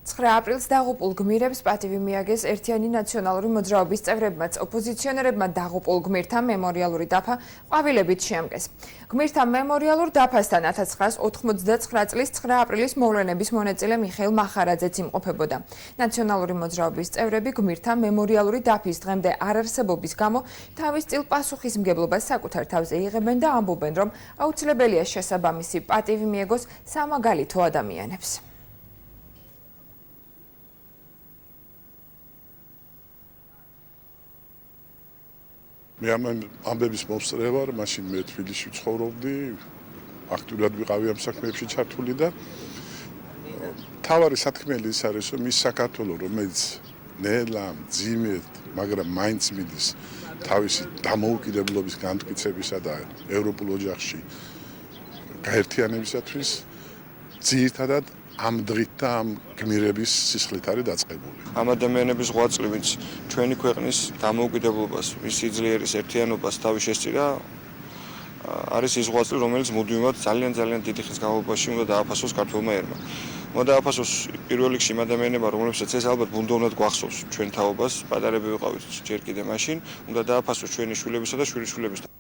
9 აპრილს დაღუპულ გმირებს პატივი მიაგეს ერთიანი ნაციონალური მოძრაობის წევრებმაც. ოპოზიციონერებმა დაღუპულ გმირთა მემორიალური დაფა ყვავილებით შეამკეს. გმირთა მემორიალურ დაფასთან 1989 წლის 9 აპრილის მოვლენების მონაწილე მიხეილ მახარაძეც იმყოფებოდა. ნაციონალური მოძრაობის წევრები გმირთა მემორიალური დაფის დღემდე არარსებობის გამო თავის წილ პასუხისმგებლობას საკუთარ თავზე იღებენ და ამბობენ, რომ აუცილებელია შესაბამისი პატივი მიეგოს სამაგალითო ადამიანებს. მე ამბების მომსწრე ვარ, მაშინ მე თბილისში ცხოვრობდი, აქტიურად ვიყავი ამ საქმეებში ჩართული და თავარი სათქმელი ის არის, რომ ის საქართველო, რომელიც ნელა, მძიმედ, მაგრამ მაინც მიდის თავისი დამოუკიდებლობის განმტკიცებისა და ევროპულ ოჯახში გაერთიანებისათვის, ძირითადად ამ დღით და ამ გმირების სისხლით არის დაწყებული. ამ ადამიანების ღვაწლი, ვინც ჩვენი ქვეყნის დამოუკიდებლობას, მის სიძლიერის ერთიანობას თავი შესწირა, არის ის ღვაწლი, რომელიც მუდმივად ძალიან დიდი ხნის განმავლობაში უნდა დააფასოს ქართველმა ერმა. უნდა დააფასოს პირველ რიგში იმ ადამიანებმა, რომლებსაც ეს ალბათ ბუნდოვნად გვახსოვს ჩვენ თაობას, პატარები ვიყავით ჯერ კიდე მაშინ, უნდა დააფასოს ჩვენი შვილებისა და შვილიშვილების